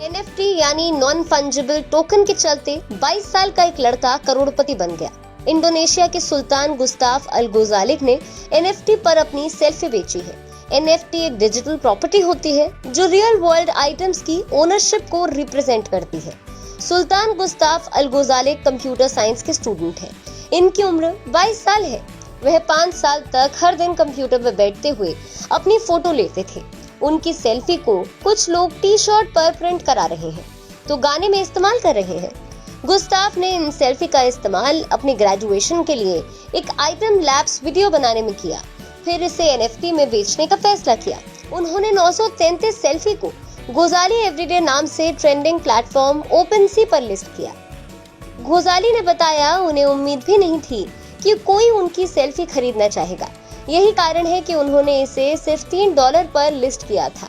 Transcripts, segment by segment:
NFT यानी non fungible token के चलते 22 साल का एक लड़का करोड़पति बन गया। इंडोनेशिया के सुल्तान गुस्ताफ अल गुजालिक ने एनएफटी पर अपनी सेल्फी बेची है। एनएफटी एक डिजिटल प्रॉपर्टी होती है जो रियल वर्ल्ड आइटम्स की ओनरशिप को रिप्रेजेंट करती है। सुल्तान गुस्ताफ अल गुजालिक कंप्यूटर साइंस के स्टूडेंट हैं। इनकी उम्र 22 साल है। वह 5 साल तक हर दिन कंप्यूटर पर बैठते हुए अपनी फोटो लेते थे। उनकी सेल्फी को कुछ लोग टी-शर्ट पर प्रिंट करा रहे हैं तो गाने में इस्तेमाल कर रहे हैं। गुस्ताफ ने इन सेल्फी का इस्तेमाल अपनी ग्रेजुएशन के लिए एक आइटम लैब्स वीडियो बनाने में किया, फिर इसे एनएफटी में बेचने का फैसला किया। उन्होंने 933 सेल्फी को गोजाली एवरीडे नाम से ट्रेंडिंग प्लेटफॉर्म ओपनसी पर लिस्ट किया। गोजाली ने बताया उन्हें उम्मीद भी नहीं थी कि कोई उनकी सेल्फी खरीदना चाहेगा। यही कारण है कि उन्होंने इसे सिर्फ $3 पर लिस्ट किया था।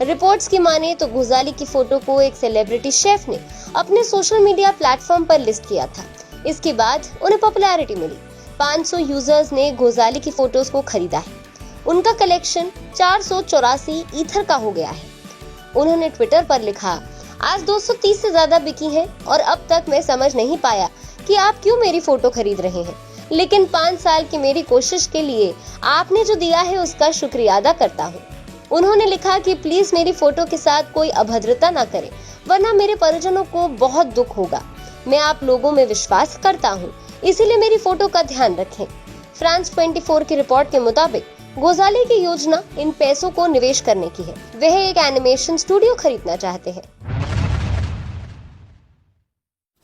रिपोर्ट्स की माने तो गोजाली की फोटो को एक सेलिब्रिटी शेफ ने अपने सोशल मीडिया प्लेटफॉर्म पर लिस्ट किया था। इसके बाद उन्हें पॉपुलैरिटी मिली। 500 यूजर्स ने गोजाली की फोटोज को खरीदा है। उनका कलेक्शन 484 ईथर का हो गया है। उन्होंने ट्विटर पर लिखा, आज 230 से ज्यादा बिकी है और अब तक मैं समझ नहीं पाया कि आप क्यों मेरी फोटो खरीद रहे हैं, लेकिन 5 साल की मेरी कोशिश के लिए आपने जो दिया है उसका शुक्रिया अदा करता हूँ। उन्होंने लिखा कि प्लीज मेरी फोटो के साथ कोई अभद्रता ना करें, वरना मेरे परिजनों को बहुत दुख होगा। मैं आप लोगों में विश्वास करता हूँ, इसीलिए मेरी फोटो का ध्यान रखें। फ्रांस 24 की रिपोर्ट के मुताबिक गोजाली की योजना इन पैसों को निवेश करने की है। वह एक एनिमेशन स्टूडियो खरीदना चाहते हैं।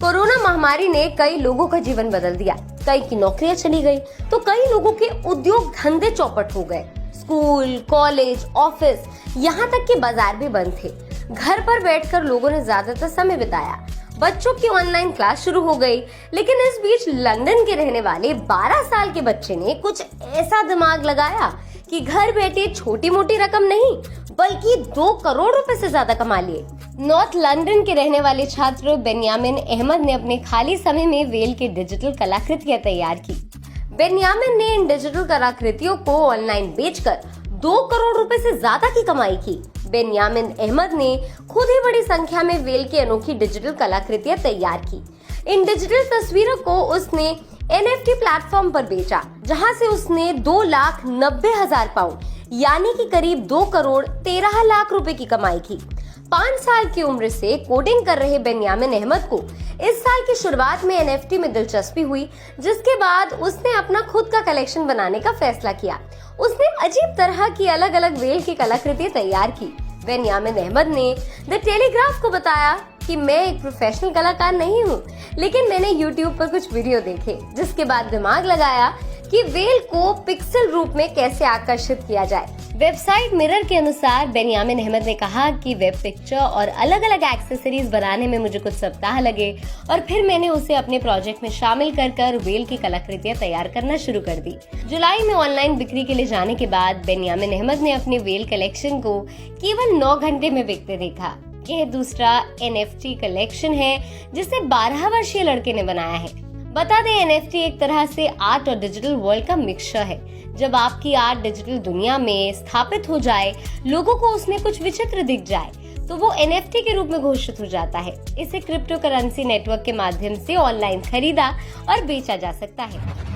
कोरोना महामारी ने कई लोगों का जीवन बदल दिया। कई की नौकरियां चली गई तो कई लोगों के उद्योग धंधे चौपट हो गए। स्कूल, कॉलेज, ऑफिस, यहाँ तक कि बाजार भी बंद थे। घर पर बैठकर लोगों ने ज्यादातर समय बिताया। बच्चों की ऑनलाइन क्लास शुरू हो गई, लेकिन इस बीच लंदन के रहने वाले 12 साल के बच्चे ने कुछ ऐसा दिमाग लगाया कि घर बैठे छोटी मोटी रकम नहीं बल्कि 2 करोड़ रुपए से ज्यादा कमा लिए। नॉर्थ लंदन के रहने वाले छात्र बेन्यामिन अहमद ने अपने खाली समय में वेल की डिजिटल कलाकृतियां तैयार की। बेन्यामिन ने इन डिजिटल कलाकृतियों को ऑनलाइन बेचकर 2 करोड़ रुपए से ज्यादा की कमाई की। बेन्यामिन अहमद ने खुद ही बड़ी संख्या में वेल की अनोखी डिजिटल कलाकृतियां तैयार की। इन डिजिटल तस्वीरों को उसने एनएफटी प्लेटफॉर्म पर बेचा, जहां से उसने 2,90,000 पाउंड यानी कि करीब 2 करोड़ 13 लाख रुपए की कमाई की। 5 साल की उम्र से कोडिंग कर रहे बेन्यामिन अहमद को इस साल की शुरुआत में एनएफटी में दिलचस्पी हुई, जिसके बाद उसने अपना खुद का कलेक्शन बनाने का फैसला किया। उसने अजीब तरह की अलग अलग वेल की कलाकृतियां तैयार की। बेन्यामिन अहमद ने द टेलीग्राफ को बताया कि मैं एक प्रोफेशनल कलाकार नहीं हूँ, लेकिन मैंने YouTube पर कुछ वीडियो देखे, जिसके बाद दिमाग लगाया कि वेल को पिक्सल रूप में कैसे आकर्षित किया जाए। वेबसाइट मिरर के अनुसार बेन्यामिन अहमद ने कहा कि वेब पिक्चर और अलग अलग एक्सेसरीज बनाने में मुझे कुछ सप्ताह लगे और फिर मैंने उसे अपने प्रोजेक्ट में शामिल कर वेल की कलाकृतियां तैयार करना शुरू कर दी। जुलाई में ऑनलाइन बिक्री के लिए जाने के बाद बेन्यामिन अहमद ने अपने वेल कलेक्शन को केवल 9 घंटे में बिकते देखा। यह दूसरा एनएफटी कलेक्शन है जिसे 12 वर्षीय लड़के ने बनाया है। बता दें, एनएफटी एक तरह से आर्ट और डिजिटल वर्ल्ड का मिक्सचर है। जब आपकी आर्ट डिजिटल दुनिया में स्थापित हो जाए, लोगों को उसमें कुछ विचित्र दिख जाए, तो वो एनएफटी के रूप में घोषित हो जाता है। इसे क्रिप्टो करेंसी नेटवर्क के माध्यम से ऑनलाइन खरीदा और बेचा जा सकता है।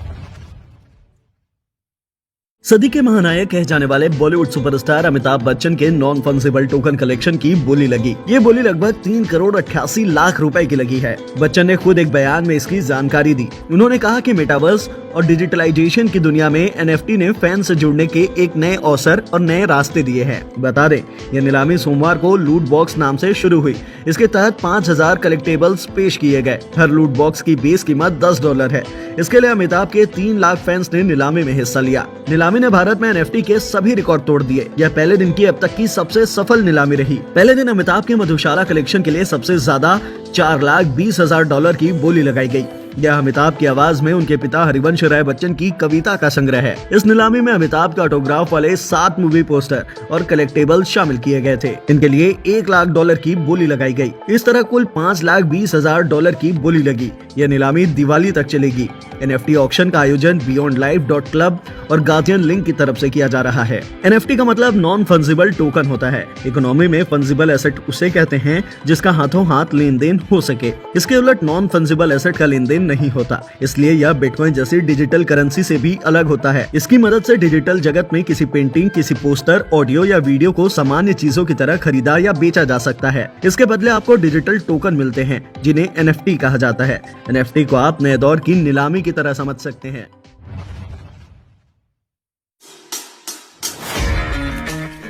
सदी के महानायक कहे जाने वाले बॉलीवुड सुपरस्टार अमिताभ बच्चन के नॉन फंजिबल टोकन कलेक्शन की बोली लगी। ये बोली लगभग 3 करोड़ 88 लाख रुपए की लगी है। बच्चन ने खुद एक बयान में इसकी जानकारी दी। उन्होंने कहा कि मेटावर्स और डिजिटलाइजेशन की दुनिया में एनएफटी ने फैन से जुड़ने के एक नए अवसर और नए रास्ते दिए हैं। बता दें, यह नीलामी सोमवार को लूट बॉक्स नाम से शुरू हुई। इसके तहत 5000 कलेक्टेबल्स पेश किए गए। हर लूट बॉक्स की बेस कीमत $10 है। इसके लिए अमिताभ के 3 लाख फैंस ने नीलामी में हिस्सा लिया। नीलामी ने भारत में एनएफटी के सभी रिकॉर्ड तोड़ दिए। यह पहले दिन की अब तक की सबसे सफल नीलामी रही। पहले दिन अमिताभ के मधुशाला कलेक्शन के लिए सबसे ज्यादा $4,20,000 की बोली लगाई गई। यह अमिताभ की आवाज में उनके पिता हरिवंश राय बच्चन की कविता का संग्रह है। इस नीलामी में अमिताभ के ऑटोग्राफ वाले 7 मूवी पोस्टर और कलेक्टेबल शामिल किए गए थे। इनके लिए $1 लाख की बोली लगाई गई। इस तरह कुल $5,20,000 की बोली लगी। यह नीलामी दिवाली तक चलेगी। NFT ऑक्शन का आयोजन beyondlife.club और गार्डियन लिंक की तरफ से किया जा रहा है। NFT का मतलब नॉन फंजिबल टोकन होता है। इकोनॉमी में फंजिबल एसेट उसे कहते हैं जिसका हाथों हाथ लेन देन हो सके। इसके उलट नॉन फंजिबल एसेट का लेन देन नहीं होता, इसलिए यह बिटकॉइन जैसी डिजिटल करेंसी से भी अलग होता है। इसकी मदद से डिजिटल जगत में किसी पेंटिंग, किसी पोस्टर, ऑडियो या वीडियो को सामान्य चीजों की तरह खरीदा या बेचा जा सकता है। इसके बदले आपको डिजिटल टोकन मिलते हैं जिन्हें NFT कहा जाता है। NFT को आप नए दौर की नीलामी की तरह समझ सकते हैं।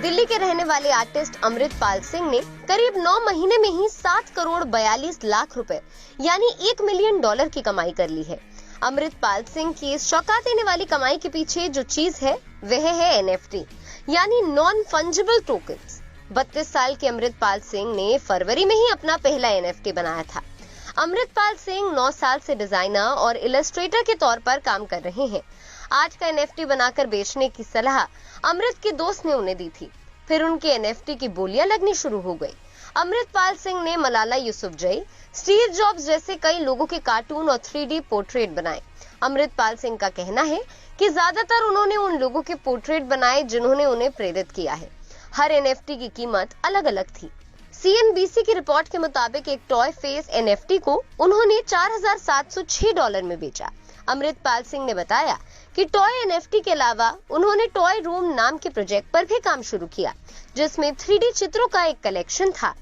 दिल्ली के रहने वाले आर्टिस्ट अमृतपाल सिंह ने करीब 9 महीने में ही 7 करोड़ 42 लाख रुपए यानी $1 मिलियन की कमाई कर ली है। अमृतपाल सिंह की इस चौंका देने वाली कमाई के पीछे जो चीज है वह है NFT यानी नॉन फंजिबल टोकन्स। 32 साल के अमृतपाल सिंह ने फरवरी में ही अपना पहला NFT बनाया था। अमृतपाल सिंह 9 साल से डिजाइनर और इलस्ट्रेटर के तौर पर काम कर रहे हैं। आज का NFT बनाकर बेचने की सलाह अमृत के दोस्त ने उन्हें दी थी। फिर उनके NFT की बोलियां लगनी शुरू हो गई। अमृतपाल सिंह ने मलाला यूसुफजई, स्टीव जॉब्स जैसे कई लोगों के कार्टून और 3D पोर्ट्रेट बनाए। अमृतपाल सिंह का कहना है कि ज्यादातर उन्होंने उन लोगों के पोर्ट्रेट बनाए जिन्होंने उन्हें प्रेरित किया है। हर NFT की कीमत अलग अलग थी। CNBC की रिपोर्ट के मुताबिक एक टॉय फेस NFT को उन्होंने $4,706 में बेचा। अमृतपाल सिंह ने बताया कि टॉय NFT के अलावा उन्होंने टॉय रूम नाम के प्रोजेक्ट पर भी काम शुरू किया, जिसमें 3D चित्रों का एक कलेक्शन था,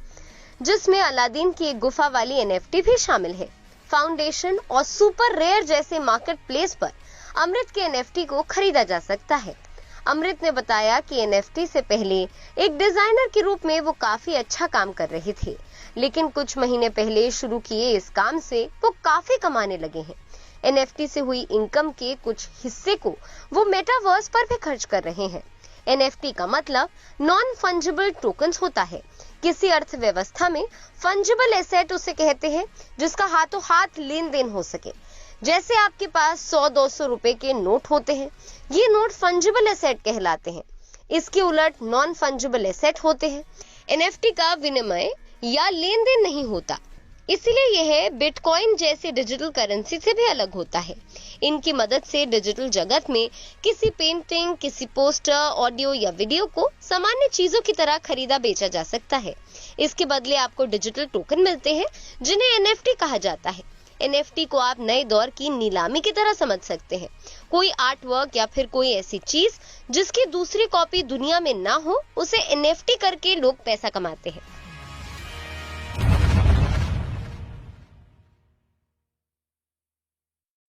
जिसमें अलादीन की एक गुफा वाली NFT भी शामिल है। फाउंडेशन और सुपर रेयर जैसे मार्केट प्लेस पर अमृत के NFT को खरीदा जा सकता है। अमृत ने बताया कि NFT से पहले एक डिजाइनर के रूप में वो काफी अच्छा काम कर रहे थे, लेकिन कुछ महीने पहले शुरू किए इस काम से वो काफी कमाने लगे हैं। NFT से हुई इनकम के कुछ हिस्से को वो मेटावर्स पर भी खर्च कर रहे हैं। NFT का मतलब नॉन फंजिबल टोकन्स होता है। किसी अर्थव्यवस्था में फंजिबल एसेट उसे कहते हैं जिसका हाथों हाथ लेन देन हो सके। जैसे आपके पास 100-200 रुपए के नोट होते हैं, ये नोट फंजिबल एसेट कहलाते हैं। इसके उलट नॉन फंजिबल एसेट होते हैं। NFT का विनिमय या लेन देन नहीं होता, इसीलिए यह बिटकॉइन जैसे डिजिटल करेंसी से भी अलग होता है। इनकी मदद से डिजिटल जगत में किसी पेंटिंग, किसी पोस्टर, ऑडियो या वीडियो को सामान्य चीजों की तरह खरीदा बेचा जा सकता है। इसके बदले आपको डिजिटल टोकन मिलते हैं जिन्हें NFT कहा जाता है। NFT को आप नए दौर की नीलामी की तरह समझ सकते हैं। कोई आर्ट वर्क या फिर कोई ऐसी चीज जिसकी दूसरी कॉपी दुनिया में ना हो, उसे NFT करके लोग पैसा कमाते हैं।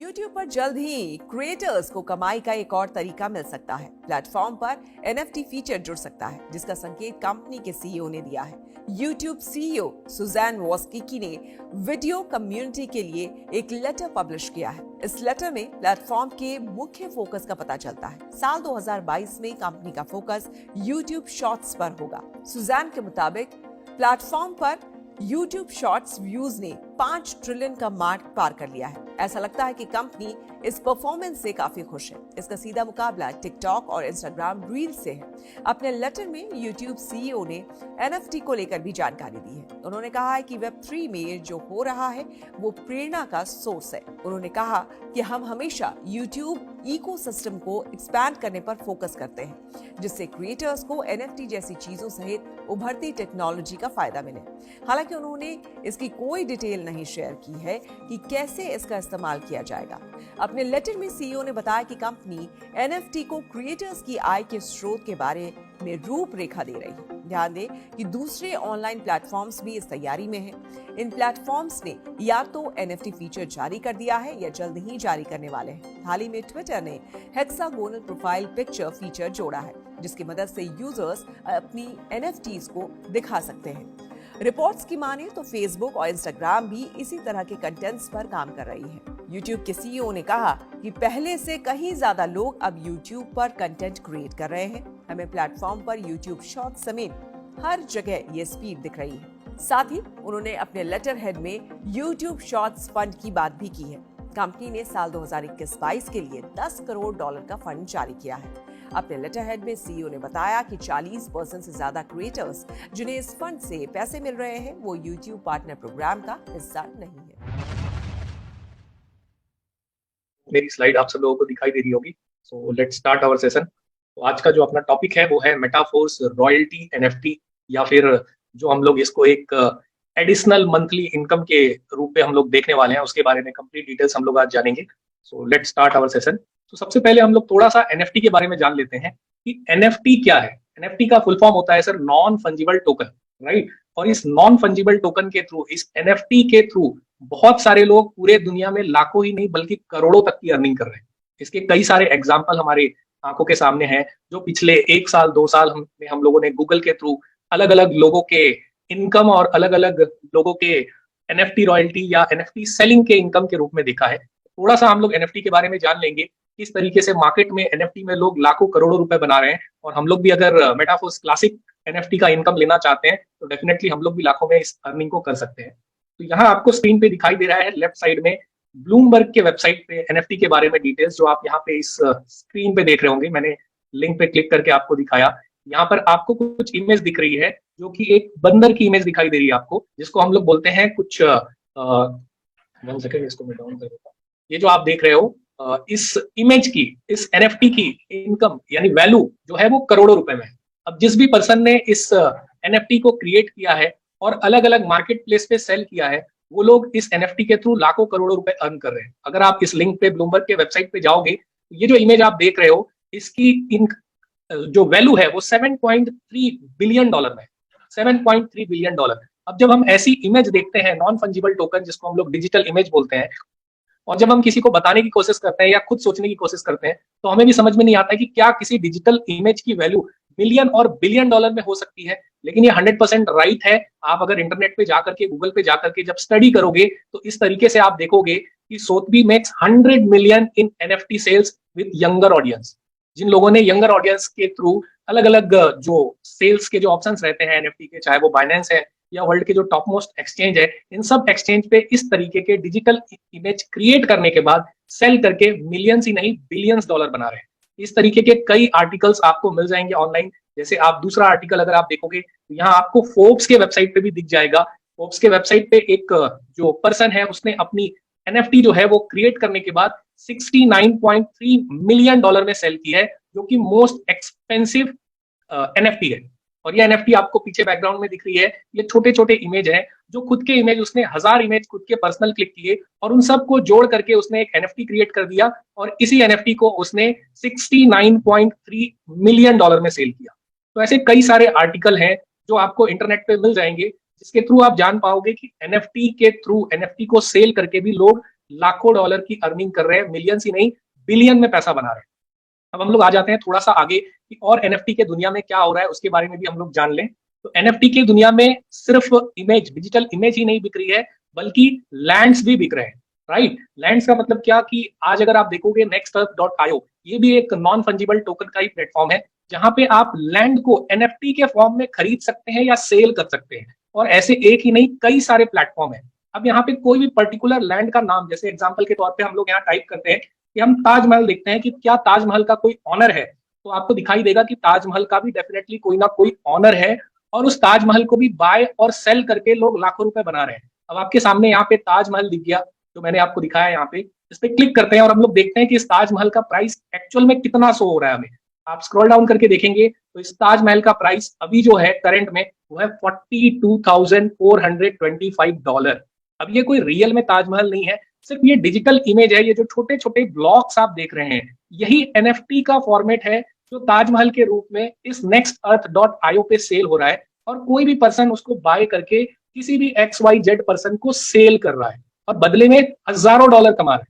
YouTube पर जल्द ही क्रिएटर्स को कमाई का एक और तरीका मिल सकता है। प्लेटफॉर्म पर NFT फीचर जुड़ सकता है, जिसका संकेत कंपनी के CEO ने दिया है। YouTube CEO सुजैन वॉस्किकी ने वीडियो कम्युनिटी के लिए एक लेटर पब्लिश किया है। इस लेटर में प्लेटफॉर्म के मुख्य फोकस का पता चलता है। साल 2022 में कंपनी का फोकस YouTube शॉर्ट्स पर होगा। सुजैन के मुताबिक प्लेटफॉर्म पर YouTube शॉर्ट्स व्यूज ने 5 ट्रिलियन का मार्क पार कर लिया है। ऐसा लगता है कि कंपनी इस परफॉर्मेंस से काफी खुश है। इसका सीधा मुकाबला टिकटॉक और इंस्टाग्राम रील से है। अपने लेटर में YouTube CEO ने NFT को लेकर भी जानकारी दी है। उन्होंने कहा है कि Web3 में जो हो रहा है वो प्रेरणा का सोर्स है। उन्होंने कहा कि हम हमेशा YouTube इकोसिस्टम को एक्सपैंड करने पर फोकस करते हैं, जिससे क्रिएटर्स को NFT जैसी चीजों सहित उभरती टेक्नोलॉजी का फायदा मिले। हालांकि उन्होंने इसकी कोई डिटेल नहीं शेयर की है कि कैसे इसका इस्तेमाल किया जाएगा। अपने लेटर में CEO ने बताया कि कंपनी NFT को क्रिएटर्स की आय के स्रोत के बारे में रूपरेखा दे रही है। ध्यान दें कि दूसरे ऑनलाइन प्लेटफॉर्म्स भी इस तैयारी में हैं। इन प्लेटफॉर्म्स ने या तो NFT फीचर जारी कर दिया है या जल्द ही जारी करने वाले हैं। हाल ही में ट्विटर ने हेक्सागोनल प्रोफाइल पिक्चर फीचर जोड़ा है, जिसकी मदद से यूजर्स अपनी NFTs को दिखा सकते हैं। रिपोर्ट्स की माने तो फेसबुक और इंस्टाग्राम भी इसी तरह के कंटेंट्स पर काम कर रही है। YouTube के CEO ने कहा कि पहले से कहीं ज्यादा लोग अब YouTube पर कंटेंट क्रिएट कर रहे हैं। हमें प्लेटफॉर्म पर YouTube शॉर्ट्स समेत हर जगह ये स्पीड दिख रही है। साथ ही उन्होंने अपने लेटर हेड में YouTube शॉर्ट्स फंड की बात भी की है। कंपनी ने साल 2021-22 के लिए $10 करोड़ का फंड जारी किया है। अपने लेटर हेड में सीईओ ने बताया कि 40% से ज्यादा क्रिएटर्स जिन्हें इस फंड से पैसे मिल रहे हैं वो यूट्यूब पार्टनर प्रोग्राम का हिस्सा नहीं है। मेरी स्लाइड आप सब लोगों को दिखाई दे रही होगी। So let's start our session. तो आज का जो अपना टॉपिक है वो है मेटाफोर्स रॉयल्टी एनएफटी, या फिर जो हम लोग इसको एक एडिशनल मंथली इनकम के रूप में हम लोग देखने वाले हैं, उसके बारे में कंप्लीट डिटेल्स हम लोग आज जानेंगे। So let's start our session. तो सबसे पहले हम लोग थोड़ा सा एनएफटी के बारे में जान लेते हैं कि एनएफटी क्या है। एनएफटी का फुल फॉर्म होता है sir non fungible token, right. और इस नॉन फंजिबल टोकन के थ्रू, इस एनएफटी के थ्रू बहुत सारे लोग पूरे दुनिया में लाखों ही नहीं बल्कि करोड़ों तक की अर्निंग कर रहे हैं। इसके कई सारे एग्जाम्पल हमारे आंखों के सामने हैं, जो पिछले 1 साल 2 साल में हम लोगों ने गूगल के थ्रू अलग अलग लोगों के इनकम और अलग अलग लोगों के एनएफटी रॉयल्टी या एनएफटी सेलिंग के इनकम के रूप में देखा है। थोड़ा सा हम लोग एनएफटी के बारे में जान लेंगे, किस तरीके से मार्केट में एनएफटी में लोग लाखों करोड़ों रुपए बना रहे हैं, और हम लोग भी अगर मेटाफोर्स क्लासिक एनएफटी का इनकम लेना चाहते हैं तो डेफिनेटली हम लोग भी लाखों में इस अर्निंग को कर सकते हैं। तो यहाँ आपको स्क्रीन पे दिखाई दे रहा है लेफ्ट साइड में ब्लूमबर्ग के वेबसाइट पे एनएफटी के बारे में डिटेल्स, जो आप यहाँ पे इस स्क्रीन पे देख रहे होंगे। मैंने लिंक पे क्लिक करके आपको दिखाया। यहाँ पर आपको कुछ इमेज दिख रही है, जो कि एक बंदर की इमेज दिखाई दे रही है आपको, जिसको हम लोग बोलते हैं कुछ 1 सेकंड, इसको मैं डाउन कर देता हूँ। ये जो आप देख रहे हो इस इमेज की, इस एनएफटी की इनकम यानी वैल्यू जो है वो करोड़ों रुपए में है। अब जिस भी पर्सन ने इस एनएफटी को क्रिएट किया है और अलग अलग मार्केट प्लेस पे सेल किया है, वो लोग इस एनएफटी के थ्रू लाखों करोड़ों रुपए अर्न कर रहे हैं। अगर आप इस लिंक पे ब्लूमबर्ग के वेबसाइट पे जाओगे तो ये जो इमेज आप देख रहे हो, इसकी जो वैल्यू है वो $7.3 बिलियन में, $7.3 बिलियन। अब जब हम ऐसी इमेज देखते हैं नॉन फंजिबल टोकन, जिसको हम लोग डिजिटल इमेज बोलते हैं, और जब हम किसी को बताने की कोशिश करते हैं या खुद सोचने की कोशिश करते हैं, तो हमें भी समझ में नहीं आता है कि क्या किसी डिजिटल इमेज की वैल्यू मिलियन और बिलियन डॉलर में हो सकती है। लेकिन ये 100% राइट है। आप अगर इंटरनेट पे जाकर के, गूगल पे जाकर के जब स्टडी करोगे तो इस तरीके से आप देखोगे कि Sotheby makes 100 million in NFT sales with younger audience. जिन लोगों ने यंगर ऑडियंस के थ्रू अलग अलग जो सेल्स के जो ऑप्शंस रहते हैं एनएफटी के, चाहे वो बाइनेंस है या वर्ल्ड के जो टॉप मोस्ट एक्सचेंज है, इन सब एक्सचेंज पे इस तरीके के डिजिटल इमेज क्रिएट करने के बाद सेल करके मिलियंस ही नहीं बिलियंस डॉलर बना रहे हैं। इस तरीके के कई आर्टिकल्स आपको मिल जाएंगे ऑनलाइन। जैसे आप दूसरा आर्टिकल अगर आप देखोगे तो यहाँ आपको फोर्ब्स के वेबसाइट पे भी दिख जाएगा। फोर्ब्स के वेबसाइट पे एक जो पर्सन है उसने अपनी एनएफटी जो है वो क्रिएट करने के बाद $69.3 मिलियन में सेल की है, जो कि मोस्ट एक्सपेंसिव एनएफटी है। और ये एनएफटी आपको पीछे बैकग्राउंड में दिख रही है, ये छोटे छोटे इमेज है, जो खुद के इमेज, उसने 1000 इमेज खुद के पर्सनल क्लिक किए और उन सबको जोड़ करके उसने एक एनएफटी क्रिएट कर दिया, और इसी एनएफटी को उसने $69.3 मिलियन में सेल किया। तो ऐसे कई सारे आर्टिकल हैं जो आपको इंटरनेट पे मिल जाएंगे, जिसके थ्रू आप जान पाओगे कि एनएफटी के थ्रू, एनएफटी को सेल करके भी लोग लाखों डॉलर की अर्निंग कर रहे हैं, मिलियंस ही नहीं बिलियन में पैसा बना रहे हैं। अब हम लोग आ जाते हैं थोड़ा सा आगे कि और एनएफटी के दुनिया में क्या हो रहा है, उसके बारे में भी हम लोग जान लें। तो एनएफटी की दुनिया में सिर्फ इमेज, डिजिटल इमेज ही नहीं बिक रही है, बल्कि लैंड्स भी बिक रहे हैं, राइट। लैंड्स का मतलब क्या कि आज अगर आप देखोगे nextearth.io, ये भी एक नॉन फंजिबल टोकन का ही प्लेटफॉर्म है, जहां पे आप लैंड को एनएफटी के फॉर्म में खरीद सकते हैं या सेल कर सकते हैं। और ऐसे एक ही नहीं, कई सारे प्लेटफॉर्म है। अब यहाँ पे कोई भी पर्टिकुलर लैंड का नाम, जैसे एग्जांपल के तौर पे हम लोग यहाँ टाइप करते हैं कि हम ताजमहल देखते हैं कि क्या ताजमहल का कोई ऑनर है, तो आपको दिखाई देगा कि ताजमहल का भी डेफिनेटली कोई ना कोई ऑनर है, और उस ताजमहल को भी बाय और सेल करके लोग लाखों रुपए बना रहे हैं। अब आपके सामने यहाँ पे ताजमहल दिख गया, जो मैंने आपको दिखाया यहाँ पे, इस पे क्लिक करते हैं और हम लोग देखते हैं कि इस ताजमहल का प्राइस एक्चुअल में कितना शो हो रहा है हमें। आप स्क्रॉल डाउन करके देखेंगे तो इस ताजमहल का प्राइस अभी जो है करंट में वो है $42,425। अब ये कोई रियल में ताजमहल नहीं है, सिर्फ ये डिजिटल इमेज है। ये जो छोटे छोटे ब्लॉक्स आप देख रहे हैं, यही एनएफटी का फॉर्मेट है, जो ताजमहल के रूप में इस nextearth.io पे सेल हो रहा है, और कोई भी पर्सन उसको बाय करके किसी भी XYZ पर्सन को सेल कर रहा है और बदले में हजारों डॉलर कमा रहा है।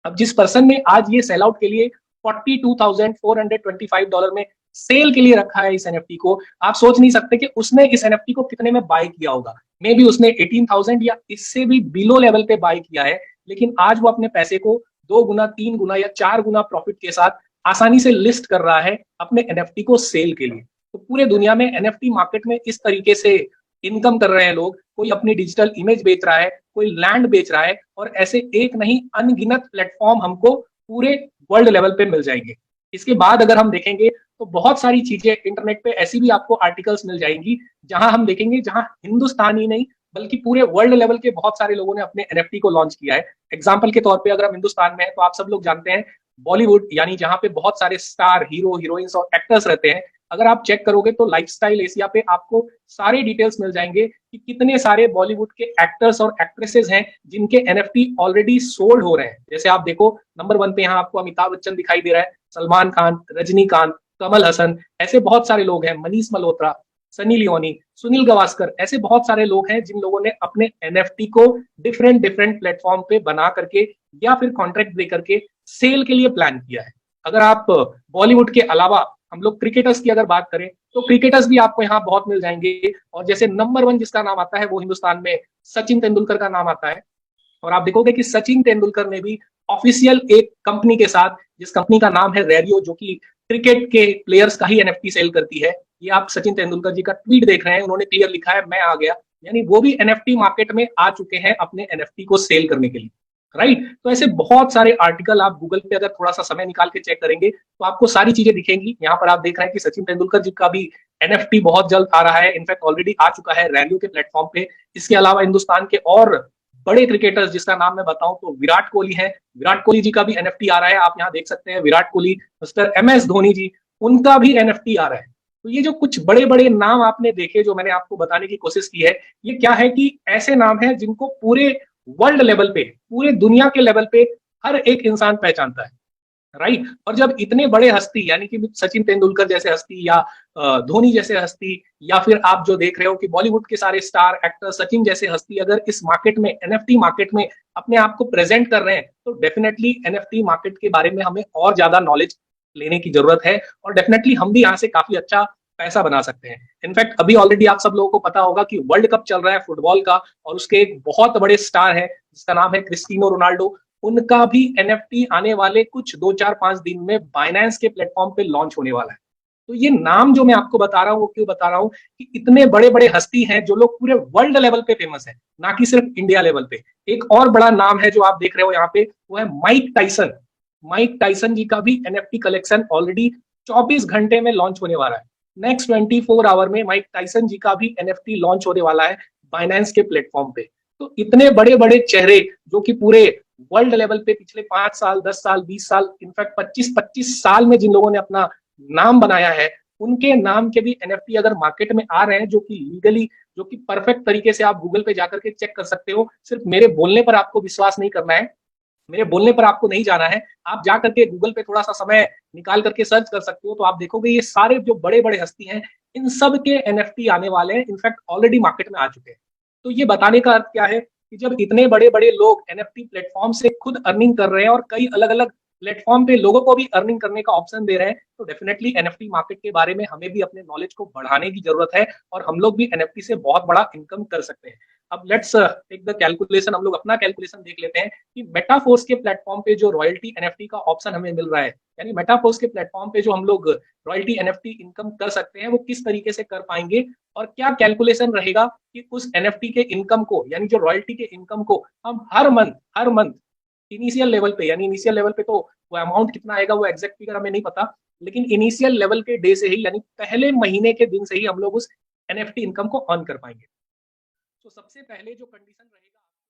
अब जिस पर्सन ने आज ये सेल आउट के लिए $42,425 में सेल के लिए रखा है इस एनएफटी को, आप सोच नहीं सकते कि उसने इस एनएफटी को कितने में बाय किया होगा। मे बी उसने 18,000 या इससे भी बिलो लेवल पे बाय किया है, लेकिन आज वो अपने पैसे को 2 गुना, 3 गुना या 4 गुना प्रॉफिट के साथ आसानी से लिस्ट कर रहा है अपने एनएफटी को सेल के लिए। तो पूरे दुनिया में एनएफटी मार्केट में इस तरीके से इनकम कर रहे हैं लोग, कोई अपनी डिजिटल इमेज बेच रहा है, कोई लैंड बेच रहा है, और ऐसे एक नहीं अनगिनत प्लेटफॉर्म हमको पूरे वर्ल्ड लेवल पे मिल जाएंगे। इसके बाद अगर हम देखेंगे तो बहुत सारी चीजें इंटरनेट पे ऐसी भी आपको आर्टिकल्स मिल जाएंगी जहां हम देखेंगे जहां हिंदुस्तान ही नहीं बल्कि पूरे वर्ल्ड लेवल के बहुत सारे लोगों ने अपने एनएफटी को लॉन्च किया है। एग्जाम्पल के तौर पे अगर हम हिंदुस्तान में हैं तो आप सब लोग जानते हैं बॉलीवुड, यानी जहां पे बहुत सारे स्टार हीरो हीरोइंस और एक्टर्स रहते हैं। अगर आप चेक करोगे तो लाइफस्टाइल एशिया पे आपको सारे डिटेल्स मिल जाएंगे कि कितने सारे बॉलीवुड के एक्टर्स और एक्ट्रेसेस हैं जिनके एनएफटी ऑलरेडी सोल्ड हो रहे हैं। जैसे आप देखो नंबर 1 पे यहाँ आपको अमिताभ बच्चन दिखाई दे रहा है, सलमान खान, रजनीकांत, कमल हसन, ऐसे बहुत सारे लोग हैं, मनीष मल्होत्रा, सनी लियोनी, सुनील गावस्कर, ऐसे बहुत सारे लोग हैं जिन लोगों ने अपने एनएफटी को डिफरेंट डिफरेंट प्लेटफॉर्म पे बना करके या फिर कॉन्ट्रैक्ट दे करके सेल के लिए प्लान किया है। अगर आप बॉलीवुड के अलावा हम लोग क्रिकेटर्स की अगर बात करें तो क्रिकेटर्स भी आपको यहाँ बहुत मिल जाएंगे, और जैसे नंबर 1 जिसका नाम आता है वो हिंदुस्तान में सचिन तेंदुलकर का नाम आता है। और आप देखोगे कि सचिन तेंदुलकर ने भी ऑफिशियल एक कंपनी के साथ, जिस कंपनी का नाम है रेडियो, जो कि क्रिकेट के प्लेयर्स का ही एनएफटी सेल करती है, ये आप सचिन तेंदुलकर जी का ट्वीट देख रहे हैं, उन्होंने क्लियर लिखा है मैं आ गया, यानी वो भी एनएफटी मार्केट में आ चुके हैं अपने एनएफटी को सेल करने के लिए। राइट, तो ऐसे बहुत सारे आर्टिकल आप गूगल पे अगर थोड़ा सा समय निकाल के चेक करेंगे तो आपको सारी चीजें दिखेंगी। यहाँ पर आप देख रहे हैं कि सचिन तेंदुलकर जी का भी एनएफटी बहुत जल्द आ रहा है, इनफैक्ट ऑलरेडी आ चुका है रेडियो के प्लेटफॉर्म पे। इसके अलावा हिंदुस्तान के और बड़े क्रिकेटर्स जिसका नाम मैं बताऊं तो विराट कोहली है, विराट कोहली जी का भी एनएफटी आ रहा है। आप यहाँ देख सकते हैं विराट कोहली, मिस्टर एमएस धोनी जी, उनका भी एनएफटी आ रहा है। तो ये जो कुछ बड़े बड़े नाम आपने देखे, जो मैंने आपको बताने की कोशिश की है, ये क्या है कि ऐसे नाम है जिनको पूरे वर्ल्ड लेवल पे, पूरे दुनिया के लेवल पे हर एक इंसान पहचानता है। राइट, और जब इतने बड़े हस्ती यानी कि सचिन तेंदुलकर जैसे हस्ती या धोनी जैसे हस्ती, या फिर आप जो देख रहे हो कि बॉलीवुड के सारे स्टार एक्टर सचिन जैसे हस्ती अगर इस मार्केट में, एनएफटी मार्केट में अपने आप को प्रेजेंट कर रहे हैं, तो डेफिनेटली एनएफटी मार्केट के बारे में हमें और ज्यादा नॉलेज लेने की जरूरत है, और डेफिनेटली हम भी यहाँ से काफी अच्छा पैसा बना सकते हैं। इनफैक्ट अभी ऑलरेडी आप सब लोगों को पता होगा कि वर्ल्ड कप चल रहा है फुटबॉल का, और उसके एक बहुत बड़े स्टार है जिसका नाम है क्रिस्टियानो रोनाल्डो। उनका भी एनएफटी आने वाले कुछ 2-4-5 दिन में बाइनेंस के प्लेटफॉर्म पे लॉन्च होने वाला है। तो ये नाम जो मैं आपको बता रहा हूँ वो क्यों बता रहा हूँ कि इतने बड़े बड़े हस्ती हैं जो लोग पूरे वर्ल्ड लेवल पे फेमस है, ना कि सिर्फ इंडिया लेवल पे। एक और बड़ा नाम है जो आप देख रहे हो यहाँ पे, वो है माइक टाइसन। माइक टाइसन जी का भी एनएफटी कलेक्शन ऑलरेडी 24 घंटे में लॉन्च होने वाला है। नेक्स्ट 24 आवर में माइक टाइसन जी का भी एनएफटी लॉन्च होने वाला है बाइनेंस के प्लेटफॉर्म पे। तो इतने बड़े बड़े चेहरे जो कि पूरे वर्ल्ड लेवल पे पिछले 5 साल, 10 साल, 20 साल, इनफैक्ट 25-25 साल में जिन लोगों ने अपना नाम बनाया है, उनके नाम के भी एनएफटी अगर मार्केट में आ रहे हैं, जो कि लीगली, जो कि परफेक्ट तरीके से आप गूगल पे जाकर के चेक कर सकते हो। सिर्फ मेरे बोलने पर आपको विश्वास नहीं करना है, मेरे बोलने पर आपको नहीं जाना है, आप जा करके गूगल पे थोड़ा सा समय निकाल करके सर्च कर सकते हो, तो आप देखोगे ये सारे जो बड़े बड़े हस्ती हैं, इन सब के एनएफटी आने वाले हैं, इनफैक्ट ऑलरेडी मार्केट में आ चुके हैं। तो ये बताने का अर्थ क्या है कि जब इतने बड़े बड़े लोग एनएफटी प्लेटफॉर्म से खुद अर्निंग कर रहे हैं और कई अलग अलग प्लेटफॉर्म पे लोगों को भी अर्निंग करने का ऑप्शन दे रहे हैं, तो डेफिनेटली एनएफटी मार्केट के बारे में हमें भी अपने नॉलेज को बढ़ाने की जरूरत है, और हम लोग भी एनएफटी से बहुत बड़ा इनकम कर सकते हैं। अब लेट्स टेक द कैलकुलेशन, हम लोग अपना कैलकुलेशन देख लेते हैं कि मेटाफोर्स के प्लेटफॉर्म पे जो रॉयल्टी एनएफटी का ऑप्शन हमें मिल रहा है, यानी मेटाफोर्स के प्लेटफॉर्म पे जो हम लोग रॉयल्टी एनएफटी इनकम कर सकते हैं, वो किस तरीके से कर पाएंगे, और क्या कैलकुलेशन रहेगा कि उस एनएफटी के इनकम को, यानी जो रॉयल्टी के इनकम को हम हर मंथ इनिशियल लेवल पे, यानी इनिशियल लेवल पे तो वो अमाउंट कितना आएगा वो एग्जैक्ट फिगर हमें नहीं पता, लेकिन इनिशियल लेवल के डे से ही, यानी पहले महीने के दिन से ही हम लोग उस एनएफटी इनकम को अर्न कर पाएंगे। तो सबसे पहले जो कंडीशन रहेगी